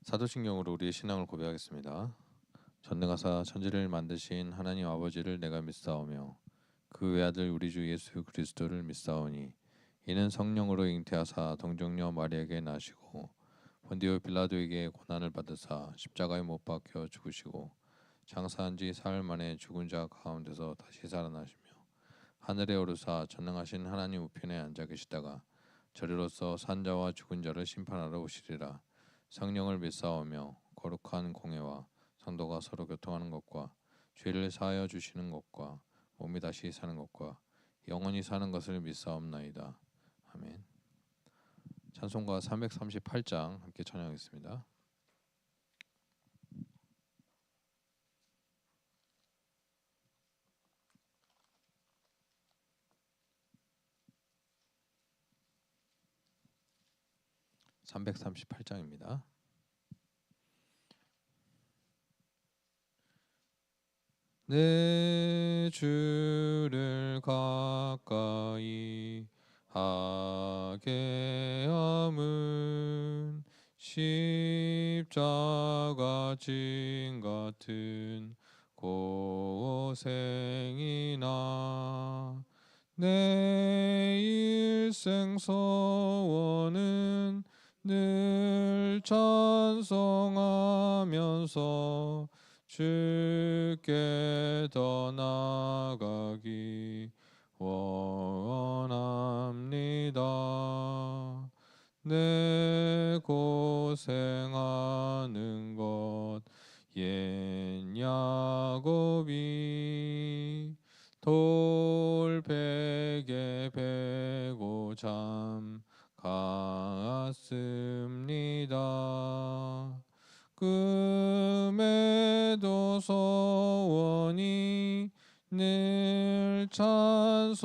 사도신경으로 우리의 신앙을 고백하겠습니다. 전능하사 천지를 만드신 하나님 아버지를 내가 믿사오며 그 외아들 우리 주 예수 그리스도를 믿사오니 이는 성령으로 잉태하사 동정녀 마리아에게 나시고 본디오 빌라도에게 고난을 받으사 십자가에 못 박혀 죽으시고 장사한 지 사흘 만에 죽은 자 가운데서 다시 살아나시며 하늘에 오르사 전능하신 하나님 우편에 앉아 계시다가 저리로서 산자와 죽은 자를 심판하러 오시리라. 성령을 믿사오며 거룩한 공회와 성도가 서로 교통하는 것과 죄를 사하여 주시는 것과 몸이 다시 사는 것과 영원히 사는 것을 믿사옵나이다. 아멘. 찬송가 338장 함께 찬양하겠습니다. (338장입니다) 내 주를 가까이 하게 함은 십자가 진 같은 고생이나 내 일생 소원은 늘 찬송하면서 주께 더 나아가기 원합니다. 내 고생하는 것 옛 야곱이 돌베개 베고 잠 갔습니다. 금에도 소원이 늘 찬송하면서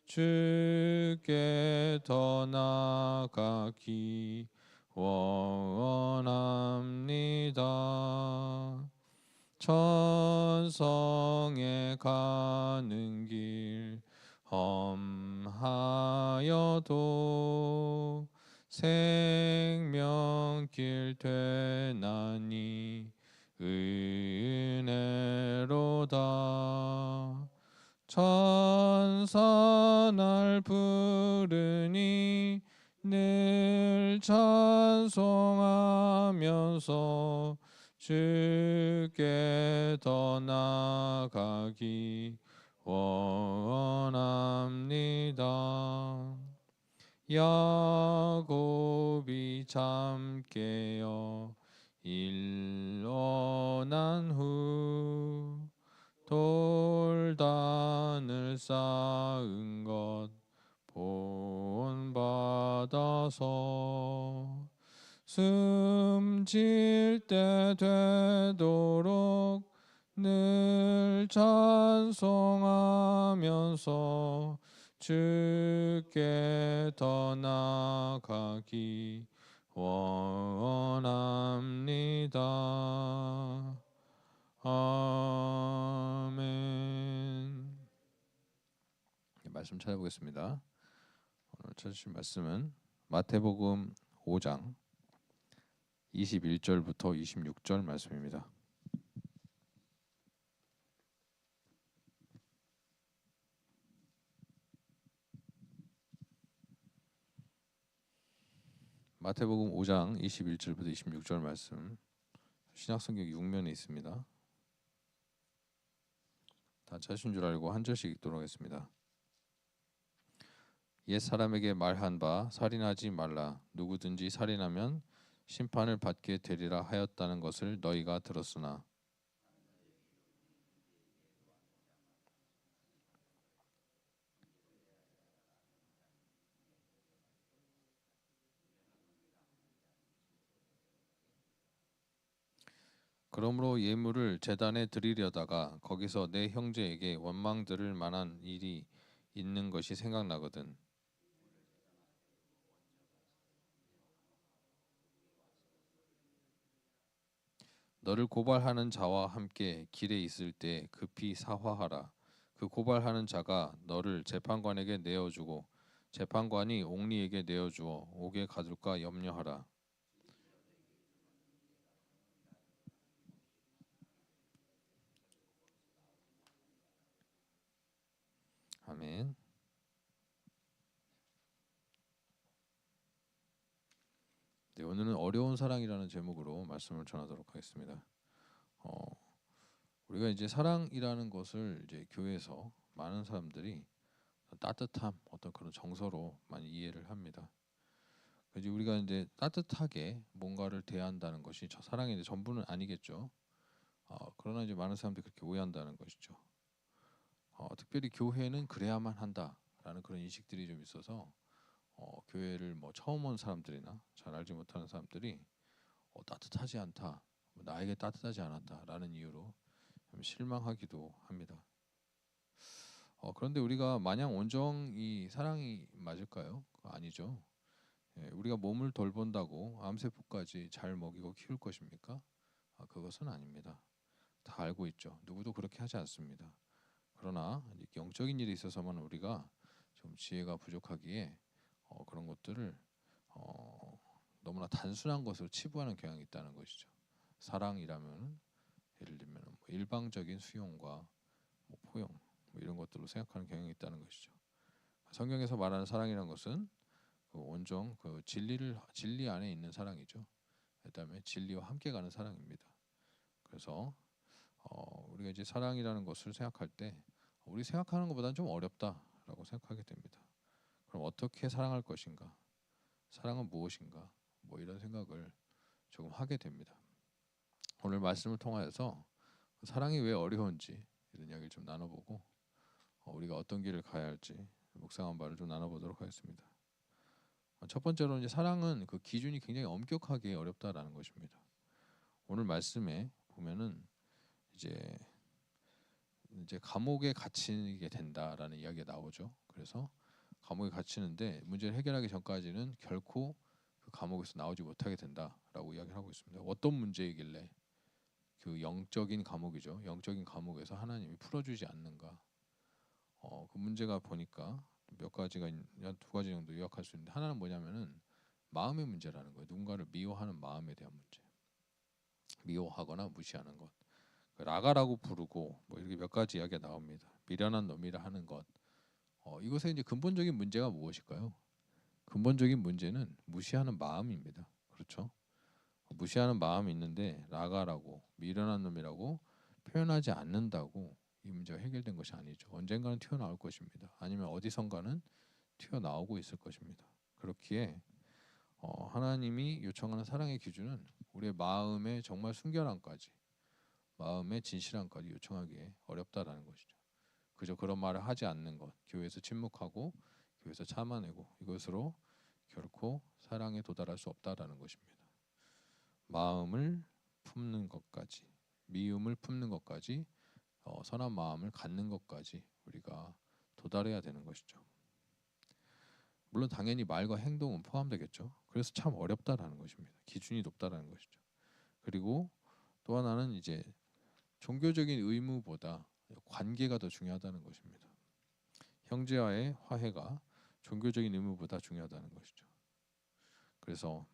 주께 더 나아가기 원합니다. 천성에 가는 길 험하여도 생명길 되나니 은혜로다. 천사 날 부르니 늘 찬송하면서 주께 더 나아가기 원합니다. 야곱이 잠 깨어 일어난 후 돌단을 쌓은 것 본받아서 숨질 때 되도록 늘 찬송하면서 주께 더 나아가기 원합니다. 아멘. 말씀 찾아보겠습니다. 오늘 찾으신 말씀은 마태복음 5장 21절부터 26절 말씀입니다. 마태복음 5장 21절부터 26절 말씀 신약성경 6면에 있습니다. 다 찾으신 줄 알고 한 절씩 읽도록 하겠습니다. 옛 사람에게 말한 바 살인하지 말라. 누구든지 살인하면 심판을 받게 되리라 하였다는 것을 너희가 들었으나 그러므로 예물을 제단에 드리려다가 거기서 내 형제에게 원망 들을 만한 일이 있는 것이 생각나거든. 너를 고발하는 자와 함께 길에 있을 때 급히 사화하라. 그 고발하는 자가 너를 재판관에게 내어주고 재판관이 옥리에게 내어주어 옥에 가둘까 염려하라. 아멘. 네, 오늘은 어려운 사랑이라는 제목으로 말씀을 전하도록 하겠습니다. 우리가 이제 사랑이라는 것을 이제 교회에서 많은 사람들이 따뜻함, 어떤 그런 정서로 많이 이해를 합니다. 그래서 우리가 이제 따뜻하게 뭔가를 대한다는 것이 저 사랑의 이제 전부는 아니겠죠. 그러나 이제 많은 사람들이 그렇게 오해한다는 것이죠. 특별히 교회는 그래야만 한다라는 그런 인식들이 좀 있어서 교회를 뭐 처음 온 사람들이나 잘 알지 못하는 사람들이 따뜻하지 않다, 나에게 따뜻하지 않았다라는 이유로 좀 실망하기도 합니다. 그런데 우리가 마냥 온정이 사랑이 맞을까요? 아니죠. 우리가 몸을 돌본다고 암세포까지 잘 먹이고 키울 것입니까? 그것은 아닙니다. 다 알고 있죠. 누구도 그렇게 하지 않습니다. 그러나 영적인 일에 있어서만 우리가 좀 지혜가 부족하기에 그런 것들을 너무나 단순한 것으로 치부하는 경향이 있다는 것이죠. 사랑이라면 예를 들면 뭐 일방적인 수용과 뭐 포용 뭐 이런 것들로 생각하는 경향이 있다는 것이죠. 성경에서 말하는 사랑이라는 것은 그 온종 그 진리 안에 있는 사랑이죠. 그다음에 진리와 함께 가는 사랑입니다. 그래서 우리가 이제 사랑이라는 것을 생각할 때 우리 생각하는 것보다는 좀 어렵다라고 생각하게 됩니다. 그럼 어떻게 사랑할 것인가? 사랑은 무엇인가? 뭐 이런 생각을 조금 하게 됩니다. 오늘 말씀을 통하여서 사랑이 왜 어려운지 이런 이야기를 좀 나눠보고 우리가 어떤 길을 가야 할지 묵상한 바를 좀 나눠보도록 하겠습니다. 첫 번째로 이제 사랑은 그 기준이 굉장히 엄격하게 어렵다라는 것입니다. 오늘 말씀에 보면은 이제 감옥에 갇히게 된다라는 이야기가 나오죠. 그래서 감옥에 갇히는데 문제를 해결하기 전까지는 결코 그 감옥에서 나오지 못하게 된다라고 이야기를 하고 있습니다. 어떤 문제이길래 그 영적인 감옥이죠. 영적인 감옥에서 하나님이 풀어주지 않는가? 그 문제가 보니까 몇 가지가 한 두 가지 정도 요약할 수 있는데 하나는 뭐냐면은 마음의 문제라는 거예요. 누군가를 미워하는 마음에 대한 문제. 미워하거나 무시하는 것. 라가라고 부르고 뭐 이렇게 몇 가지 이야기가 나옵니다. 미련한 놈이라 하는 것. 이것의 이제 근본적인 문제가 무엇일까요? 근본적인 문제는 무시하는 마음입니다. 그렇죠? 무시하는 마음이 있는데 라가라고 미련한 놈이라고 표현하지 않는다고 이 문제가 해결된 것이 아니죠. 언젠가는 튀어나올 것입니다. 아니면 어디선가는 튀어나오고 있을 것입니다. 그렇기에 하나님이 요청하는 사랑의 기준은 우리의 마음의 정말 순결함까지 마음의 진실함까지 요청하기에 어렵다라는 것이죠. 그저 그런 말을 하지 않는 것, 교회에서 침묵하고 교회에서 참아내고 이것으로 결코 사랑에 도달할 수 없다라는 것입니다. 마음을 품는 것까지, 미움을 품는 것까지, 선한 마음을 갖는 것까지 우리가 도달해야 되는 것이죠. 물론 당연히 말과 행동은 포함되겠죠. 그래서 참 어렵다라는 것입니다. 기준이 높다라는 것이죠. 그리고 또 하나는 이제 종교적인 의무보다 관계가 더 중요하다는 것입니다. 형제와의 화해가 종교적인 의무보다 중요하다는 것이죠. 그래서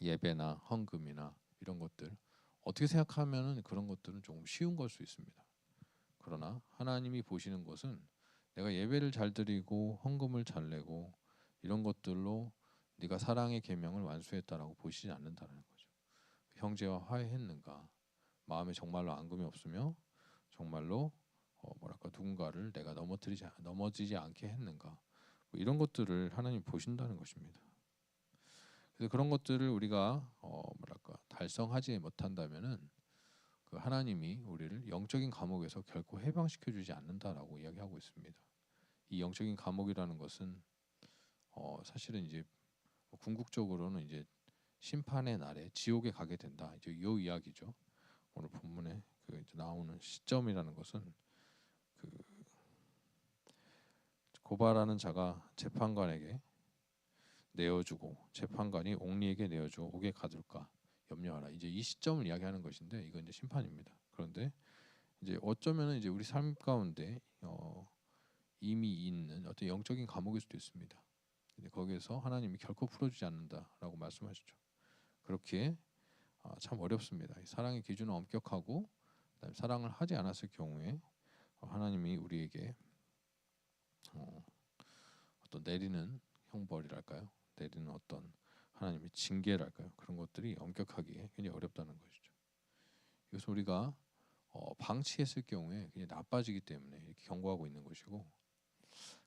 예배나 헌금이나 이런 것들 어떻게 생각하면은 그런 것들은 조금 쉬운 걸 수 있습니다. 그러나 하나님이 보시는 것은 내가 예배를 잘 드리고 헌금을 잘 내고 이런 것들로 네가 사랑의 계명을 완수했다라고 보시지 않는다는 거죠. 형제와 화해했는가? 마음에 정말로 앙금이 없으며 정말로 뭐랄까 누군가를 내가 넘어지지 않게 했는가? 뭐 이런 것들을 하나님 보신다는 것입니다. 그래서 그런 것들을 우리가 뭐랄까 달성하지 못한다면은 그 하나님이 우리를 영적인 감옥에서 결코 해방시켜 주지 않는다라고 이야기하고 있습니다. 이 영적인 감옥이라는 것은 사실은 이제 궁극적으로는 이제 심판의 날에 지옥에 가게 된다. 이제 이 이야기죠. 오늘 본문에 그 이제 나오는 시점이라는 것은 그 고발하는 자가 재판관에게 내어주고 재판관이 옥리에게 내어주고 옥에 가둘까 염려하라. 이제 이 시점을 이야기하는 것인데 이건 이제 심판입니다. 그런데 이제 어쩌면은 이제 우리 삶 가운데 이미 있는 어떤 영적인 감옥일 수도 있습니다. 근데 거기에서 하나님이 결코 풀어주지 않는다라고 말씀하시죠. 그렇기에 참 어렵습니다. 사랑의 기준은 엄격하고 그다음에 사랑을 하지 않았을 경우에 하나님이 우리에게 어떤 내리는 형벌이랄까요? 내리는 어떤 하나님의 징계랄까요? 그런 것들이 엄격하기에 굉장히 어렵다는 것이죠. 이것을 우리가 방치했을 경우에 굉장히 나빠지기 때문에 이렇게 경고하고 있는 것이고,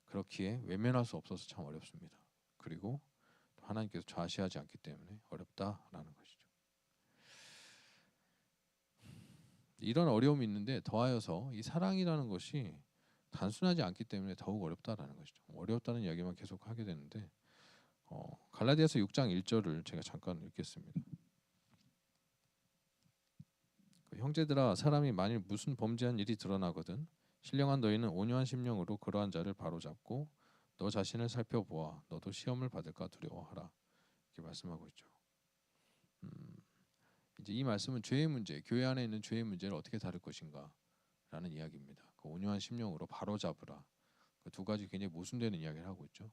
그렇기에 외면할 수 없어서 참 어렵습니다. 그리고 하나님께서 좌시하지 않기 때문에 어렵다라는 것이죠. 이런 어려움이 있는데 더하여서 이 사랑이라는 것이 단순하지 않기 때문에 더욱 어렵다라는 것이죠. 어렵다는 이야기만 계속 하게 되는데 갈라디아서 6장 1절을 제가 잠깐 읽겠습니다. 형제들아, 사람이 만일 무슨 범죄한 일이 드러나거든 신령한 너희는 온유한 심령으로 그러한 자를 바로잡고 너 자신을 살펴보아 너도 시험을 받을까 두려워하라. 이렇게 말씀하고 있죠. 이제 이 말씀은 죄의 문제, 교회 안에 있는 죄의 문제를 어떻게 다룰 것인가라는 이야기입니다. 그 온유한 심령으로 바로잡으라. 그 두 가지 굉장히 모순되는 이야기를 하고 있죠.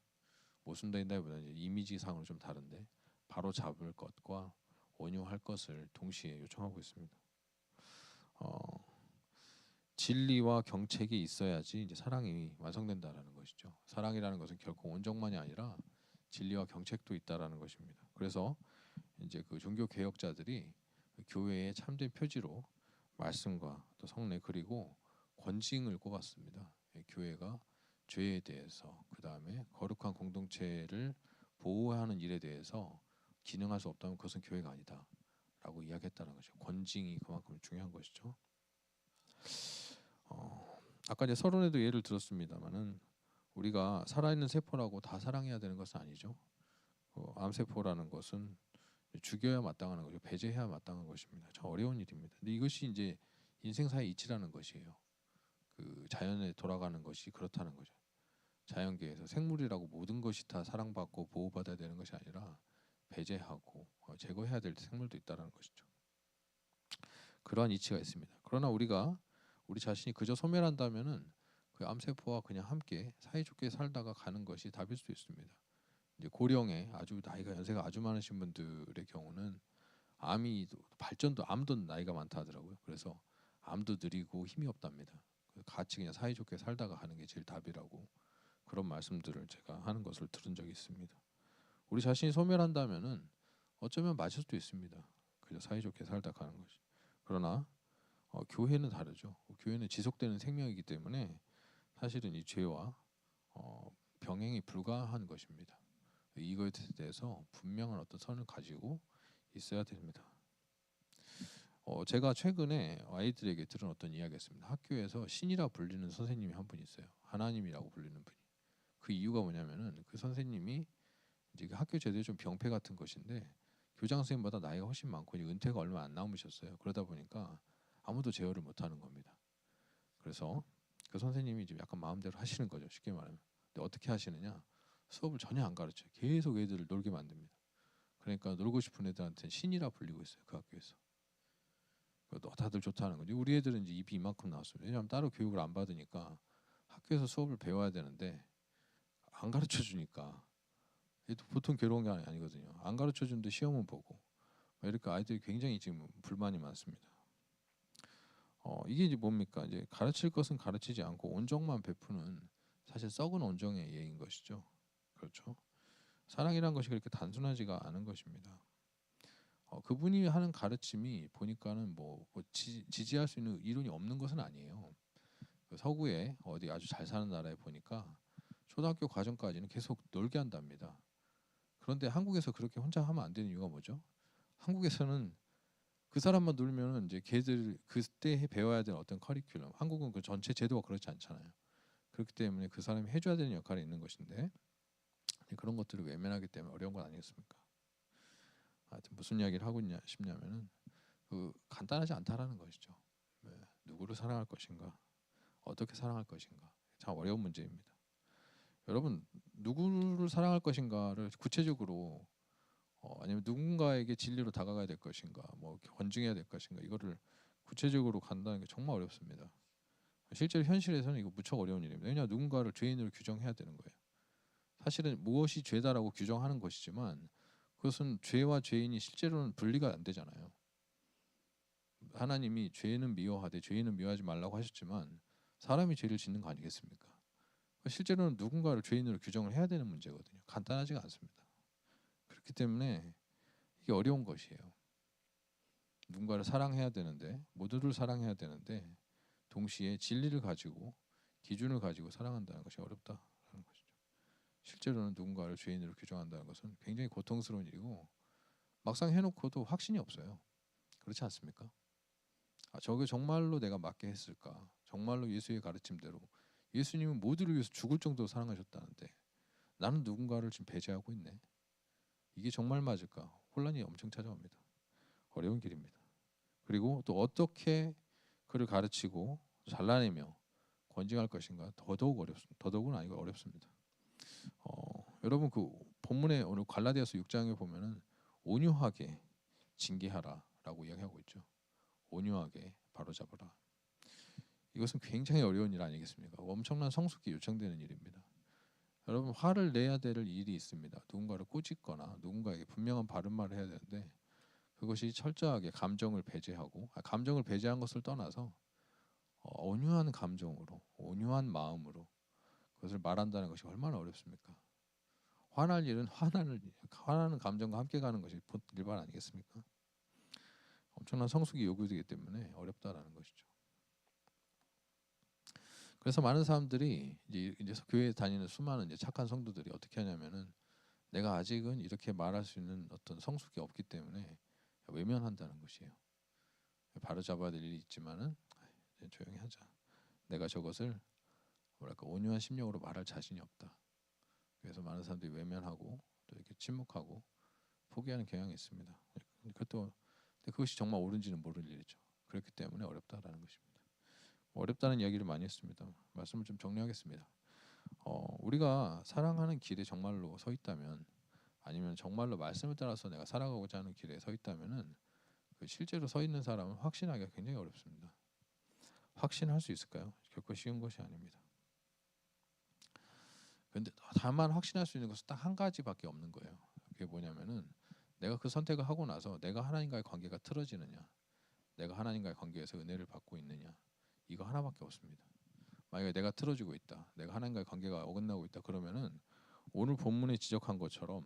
모순된다기보다는 이미지상으로 좀 다른데 바로잡을 것과 온유할 것을 동시에 요청하고 있습니다. 진리와 경책이 있어야지 이제 사랑이 완성된다라는 것이죠. 사랑이라는 것은 결코 온정만이 아니라 진리와 경책도 있다라는 것입니다. 그래서 이제 그 종교 개혁자들이 교회의 참된 표지로 말씀과 또 성례 그리고 권징을 꼽았습니다. 교회가 죄에 대해서 그 다음에 거룩한 공동체를 보호하는 일에 대해서 기능할 수 없다면 그것은 교회가 아니다라고 이야기했다는 것이죠. 권징이 그만큼 중요한 것이죠. 아까 이제 서론에도 예를 들었습니다만은 우리가 살아있는 세포라고 다 사랑해야 되는 것은 아니죠. 암세포라는 것은 죽여야 마땅한 것이고 배제해야 마땅한 것입니다. 참 어려운 일입니다. 근데 이것이 이제 인생사의 이치라는 것이에요. 그 자연에 돌아가는 것이 그렇다는 거죠. 자연계에서 생물이라고 모든 것이 다 사랑받고 보호받아야 되는 것이 아니라 배제하고 제거해야 될 생물도 있다는 것이죠. 그러한 이치가 있습니다. 그러나 우리가 우리 자신이 그저 소멸한다면은 그 암세포와 그냥 함께 사이좋게 살다가 가는 것이 답일 수도 있습니다. 이제 고령에 아주 나이가 연세가 아주 많으신 분들의 경우는 암이 발전도 암도 나이가 많다 하더라고요. 그래서 암도 느리고 힘이 없답니다. 같이 그냥 사이좋게 살다가 가는 게 제일 답이라고 그런 말씀들을 제가 하는 것을 들은 적이 있습니다. 우리 자신이 소멸한다면은 어쩌면 맞을 수도 있습니다. 그냥 사이좋게 살다 가는 것이. 그러나 교회는 다르죠. 교회는 지속되는 생명이기 때문에 사실은 이 죄와 병행이 불가한 것입니다. 이거에 대해서 분명한 어떤 선을 가지고 있어야 됩니다. 제가 최근에 아이들에게 들은 어떤 이야기였습니다. 학교에서 신이라 불리는 선생님이 한 분 있어요. 하나님이라고 불리는 분이. 그 이유가 뭐냐면은 그 선생님이 이제 학교 제도에 좀 병폐 같은 것인데 교장 선생님보다 나이가 훨씬 많고 은퇴가 얼마 안 남으셨어요. 그러다 보니까 아무도 제어를 못하는 겁니다. 그래서 그 선생님이 좀 약간 마음대로 하시는 거죠. 쉽게 말하면. 근데 어떻게 하시느냐? 수업을 전혀 안 가르쳐요. 계속 애들을 놀게 만듭니다. 그러니까 놀고 싶은 애들한테는 신이라 불리고 있어요. 그 학교에서. 다들 좋다는 거지. 우리 애들은 이제 입이 이만큼 나왔어요. 왜냐하면 따로 교육을 안 받으니까 학교에서 수업을 배워야 되는데 안 가르쳐 주니까 보통 괴로운 게 아니거든요. 안 가르쳐 주는데 시험은 보고 이렇게 아이들이 굉장히 지금 불만이 많습니다. 이게 이제 뭡니까? 이제 가르칠 것은 가르치지 않고 온정만 베푸는 사실 썩은 온정의 예인 것이죠. 그렇죠. 사랑이란 것이 그렇게 단순하지가 않은 것입니다. 그분이 하는 가르침이 보니까는 지지할 수 있는 이론이 없는 것은 아니에요. 그 서구에 어디 아주 잘 사는 나라에 보니까 초등학교 과정까지는 계속 놀게 한답니다. 그런데 한국에서 그렇게 혼자 하면 안 되는 이유가 뭐죠? 한국에서는 그 사람만 놀면은 이제 걔들 그때 배워야 되는 어떤 커리큘럼, 한국은 그 전체 제도가 그렇지 않잖아요. 그렇기 때문에 그 사람이 해줘야 되는 역할이 있는 것인데 그런 것들을 외면하기 때문에 어려운 건 아니겠습니까? 하여튼 무슨 이야기를 하고 있냐 싶냐면은 그 간단하지 않다라는 것이죠. 네. 누구를 사랑할 것인가, 어떻게 사랑할 것인가, 참 어려운 문제입니다. 여러분 누구를 사랑할 것인가를 구체적으로 아니면 누군가에게 진리로 다가가야 될 것인가, 권증해야 될 것인가, 이거를 구체적으로 간다는 게 정말 어렵습니다. 실제로 현실에서는 이거 무척 어려운 일입니다. 왜냐 누군가를 죄인으로 규정해야 되는 거예요. 사실은 무엇이 죄다라고 규정하는 것이지만 그것은 죄와 죄인이 실제로는 분리가 안 되잖아요. 하나님이 죄는 미워하되 죄인은 미워하지 말라고 하셨지만 사람이 죄를 짓는 거 아니겠습니까? 실제로는 누군가를 죄인으로 규정을 해야 되는 문제거든요. 간단하지가 않습니다. 그렇기 때문에 이게 어려운 것이에요. 누군가를 사랑해야 되는데 모두를 사랑해야 되는데 동시에 진리를 가지고 기준을 가지고 사랑한다는 것이 어렵다는 것이죠. 실제로는 누군가를 죄인으로 규정한다는 것은 굉장히 고통스러운 일이고 막상 해놓고도 확신이 없어요. 그렇지 않습니까? 저게 정말로 내가 맞게 했을까? 정말로 예수의 가르침대로 예수님은 모두를 위해서 죽을 정도로 사랑하셨다는데 나는 누군가를 지금 배제하고 있네. 이게 정말 맞을까? 혼란이 엄청 찾아옵니다. 어려운 길입니다. 그리고 또 어떻게 그를 가르치고 잘라내며 권징할 것인가 더더욱 어렵습니다. 더더욱은 아니고 어렵습니다. 여러분 그 본문에 오늘 갈라디아서 6장에 보면은 온유하게 징계하라라고 이야기하고 있죠. 온유하게 바로잡으라. 이것은 굉장히 어려운 일 아니겠습니까? 엄청난 성숙이 요청되는 일입니다. 여러분 화를 내야 될 일이 있습니다. 누군가를 꾸짖거나 누군가에게 분명한 바른 말을 해야 되는데 그것이 철저하게 감정을 배제하고 감정을 배제한 것을 떠나서 온유한 감정으로 온유한 마음으로 그것을 말한다는 것이 얼마나 어렵습니까? 화날 일은 화나는 감정과 함께 가는 것이 일반 아니겠습니까? 엄청난 성숙이 요구되기 때문에 어렵다라는 것이죠. 그래서 많은 사람들이 이제 교회에 다니는 수많은 이제 착한 성도들이 어떻게 하냐면은 내가 아직은 이렇게 말할 수 있는 어떤 성숙이 없기 때문에 외면한다는 것이에요. 바로 잡아야 될 일이 있지만은 조용히 하자. 내가 저것을 뭐랄까 온유한 심령으로 말할 자신이 없다. 그래서 많은 사람들이 외면하고 또 이렇게 침묵하고 포기하는 경향이 있습니다. 그것이 정말 옳은지는 모를 일이죠. 그렇기 때문에 어렵다라는 것입니다. 어렵다는 이야기를 많이 했습니다. 말씀을 좀 정리하겠습니다. 우리가 사랑하는 길에 정말로 서 있다면 아니면 정말로 말씀을 따라서 내가 살아가고자 하는 길에 서 있다면은 그 실제로 서 있는 사람은 확신하기가 굉장히 어렵습니다. 확신할 수 있을까요? 결코 쉬운 것이 아닙니다. 근데 다만 확신할 수 있는 것은 딱 한 가지밖에 없는 거예요. 그게 뭐냐면은 내가 그 선택을 하고 나서 내가 하나님과의 관계가 틀어지느냐, 내가 하나님과의 관계에서 은혜를 받고 있느냐, 이거 하나밖에 없습니다. 만약에 내가 틀어지고 있다, 내가 하나님과의 관계가 어긋나고 있다 그러면은 오늘 본문에 지적한 것처럼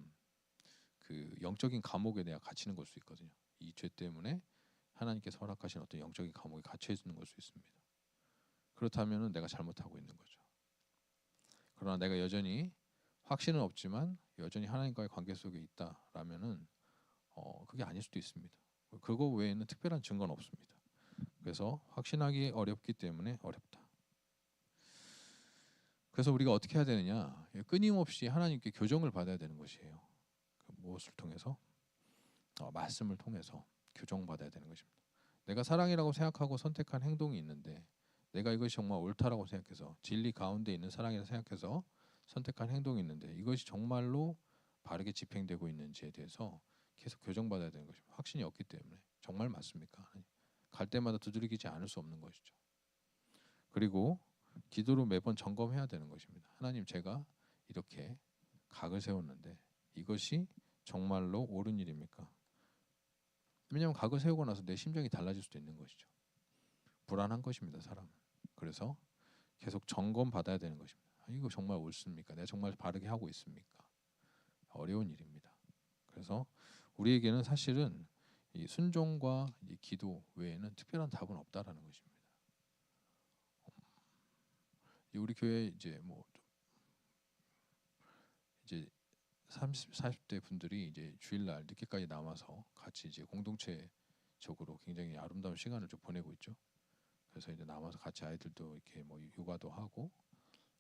그 영적인 감옥에 내가 갇히는 걸 수 있거든요. 이 죄 때문에 하나님께서 허락하신 어떤 영적인 감옥에 갇혀 있는 걸 수 있습니다. 그렇다면은 내가 잘못하고 있는 거죠. 그러나 내가 여전히 확신은 없지만 여전히 하나님과의 관계 속에 있다라면은 그게 아닐 수도 있습니다. 그거 외에는 특별한 증거는 없습니다. 그래서 확신하기 어렵기 때문에 어렵다. 그래서 우리가 어떻게 해야 되느냐? 끊임없이 하나님께 교정을 받아야 되는 것이에요. 무엇을 통해서? 말씀을 통해서 교정받아야 되는 것입니다. 내가 사랑이라고 생각하고 선택한 행동이 있는데 내가 이것이 정말 옳다라고 생각해서 진리 가운데 있는 사랑이라고 생각해서 선택한 행동이 있는데 이것이 정말로 바르게 집행되고 있는지에 대해서 계속 교정받아야 되는 것입니다. 확신이 없기 때문에 정말 맞습니까? 갈 때마다 두드리기지 않을 수 없는 것이죠. 그리고 기도로 매번 점검해야 되는 것입니다. 하나님 제가 이렇게 각을 세웠는데 이것이 정말로 옳은 일입니까? 왜냐하면 각을 세우고 나서 내 심정이 달라질 수도 있는 것이죠. 불안한 것입니다, 사람은. 그래서 계속 점검 받아야 되는 것입니다. 이거 정말 옳습니까? 내가 정말 바르게 하고 있습니까? 어려운 일입니다. 그래서 우리에게는 사실은 이 순종과 이 기도 외에는 특별한 답은 없다라는 것입니다. 우리 교회 이제 이제 30, 40대 분들이 이제 주일날 늦게까지 남아서 같이 이제 공동체적으로 굉장히 아름다운 시간을 좀 보내고 있죠. 그래서 이제 남아서 같이 아이들도 이렇게 뭐 육아도 하고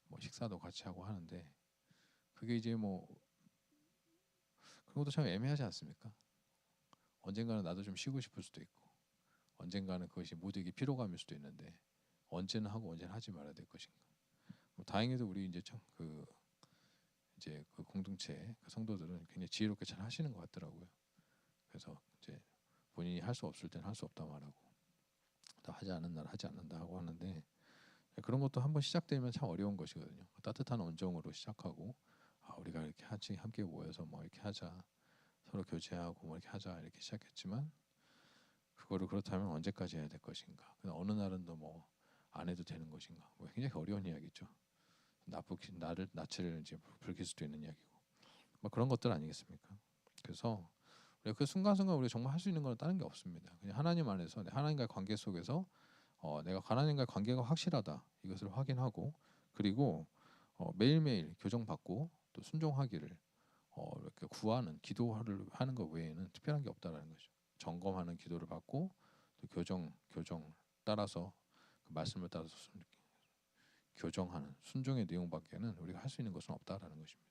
뭐 식사도 같이 하고 하는데 그게 이제 뭐 그런 것도 참 애매하지 않습니까? 언젠가는 나도 좀 쉬고 싶을 수도 있고 언젠가는 그것이 모두에게 피로감일 수도 있는데 언제는 하고 언제는 하지 말아야 될 것인가? 뭐 다행히도 우리 이제 이제 그 공동체 그 성도들은 굉장히 지혜롭게 잘 하시는 것 같더라고요. 그래서 이제 본인이 할 수 없을 때는 할 수 없다 말하고 또 하지 않는 날 하지 않는다 하고 하는데 그런 것도 한번 시작되면 참 어려운 것이거든요. 따뜻한 언정으로 시작하고 우리가 이렇게 하지, 함께 모여서 뭐 이렇게 하자, 서로 교제하고 뭐 이렇게 하자 이렇게 시작했지만 그거를 그렇다면 언제까지 해야 될 것인가? 어느 날은 뭐 안 해도 되는 것인가? 뭐 굉장히 어려운 이야기죠. 나를 낯을 이제 불킬 수도 있는 이야기고 뭐 그런 것들 아니겠습니까? 그래서 우리가 그 순간순간 우리가 정말 할 수 있는 건 다른 게 없습니다. 그냥 하나님 안에서 하나님과의 관계 속에서 내가 하나님과의 관계가 확실하다 이것을 확인하고 그리고 매일매일 교정받고 또 순종하기를 이렇게 구하는 기도를 하는 것 외에는 특별한 게 없다라는 거죠. 점검하는 기도를 받고 또 교정 따라서 그 말씀을 따라서 교정하는 순종의 내용밖에는 우리가 할 수 있는 것은 없다라는 것입니다.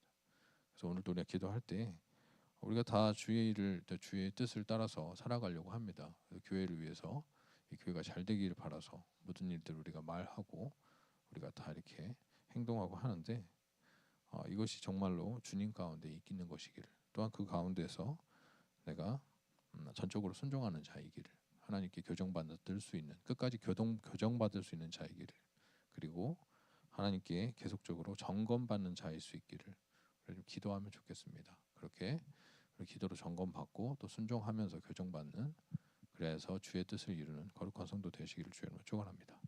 그래서 오늘도 우리가 기도할 때 우리가 다 주의 뜻을 따라서 살아가려고 합니다. 교회를 위해서 이 교회가 잘 되기를 바라서 모든 일들을 우리가 말하고 우리가 다 이렇게 행동하고 하는데 이것이 정말로 주님 가운데 있는 것이기를 또한 그 가운데서 내가 전적으로 순종하는 자이기를 하나님께 교정받을 수 있는 끝까지 교정받을 수 있는 자이기를 그리고 하나님께 계속적으로 점검받는 자일 수 있기를 좀 기도하면 좋겠습니다. 그렇게 기도로 점검받고 또 순종하면서 교정받는 그래서 주의 뜻을 이루는 거룩한 성도 되시기를 주님으로 축원합니다.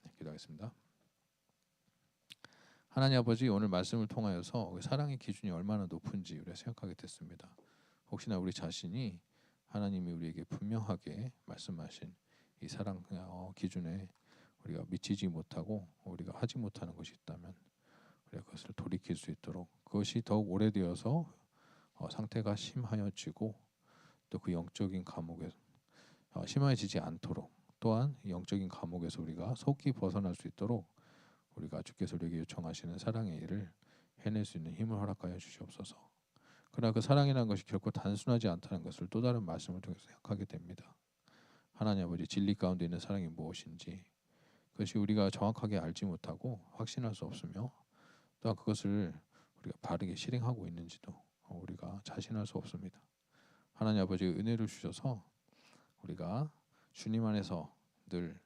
네, 기도하겠습니다. 하나님 아버지 오늘 말씀을 통하여서 사랑의 기준이 얼마나 높은지 우리가 생각하게 됐습니다. 혹시나 우리 자신이 하나님이 우리에게 분명하게 말씀하신 이 사랑 기준에 우리가 미치지 못하고 우리가 하지 못하는 것이 있다면 우리가 그것을 돌이킬 수 있도록 그것이 더욱 오래되어서 상태가 심하여지고 또 그 영적인 감옥에 심해지지 않도록 또한 영적인 감옥에서 우리가 속히 벗어날 수 있도록 우리가 주께서 우리에게 요청하시는 사랑의 일을 해낼 수 있는 힘을 허락하여 주시옵소서. 그러나 그 사랑이라는 것이 결코 단순하지 않다는 것을 또 다른 말씀을 통해서 생각하게 됩니다. 하나님 아버지 진리 가운데 있는 사랑이 무엇인지 그것이 우리가 정확하게 알지 못하고 확신할 수 없으며 또한 그것을 우리가 바르게 실행하고 있는지도 우리가 자신할 수 없습니다. 하나님 아버지 은혜를 주셔서 우리가 주님 안에서 늘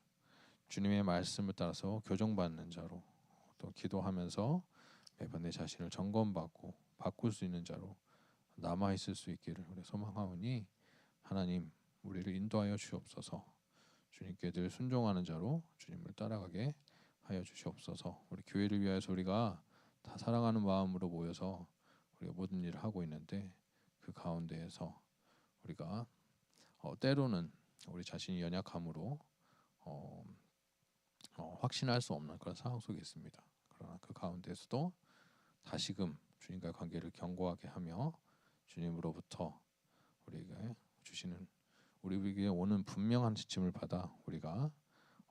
주님의 말씀을 따라서 교정받는 자로 또 기도하면서 매번 내 자신을 점검받고 바꿀 수 있는 자로 남아 있을 수 있기를 우리 소망하오니 하나님 우리를 인도하여 주옵소서. 주님께 늘 순종하는 자로 주님을 따라가게 하여 주시옵소서. 우리 교회를 위하여서 우리가 다 사랑하는 마음으로 모여서 우리가 모든 일을 하고 있는데 그 가운데에서 우리가 때로는 우리 자신이 연약함으로 확신할 수 없는 그런 상황 속에 있습니다. 그러나 그 가운데서도 다시금 주님과의 관계를 견고하게 하며 주님으로부터 우리에게 주시는 우리에게 오는 분명한 지침을 받아 우리가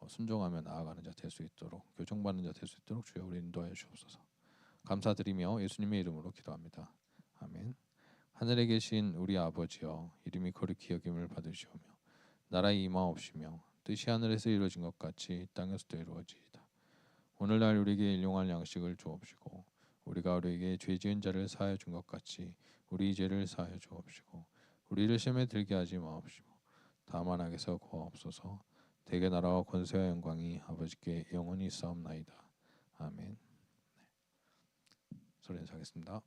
순종하며 나아가는 자 될 수 있도록 교정받는 자 될 수 있도록 주여 우리 인도하여 주옵소서. 감사드리며 예수님의 이름으로 기도합니다. 아멘. 하늘에 계신 우리 아버지여 이름이 거룩히 여김을 받으시오며 나라의 임하옵시며 뜻이 하늘에서 이루어진 것 같이 땅에서도 이루어지이다. 오늘날 우리에게 일용할 양식을 주옵시고 우리가 우리에게 죄 지은 자를 사하여 준 것 같이 우리 죄를 사하여 주옵시고 우리를 시험에 들게 하지 마옵시고 다만 악에서 구하옵소서. 대개 나라와 권세와 영광이 아버지께 영원히 있사옵나이다. 아멘. 소리 인사하겠습니다.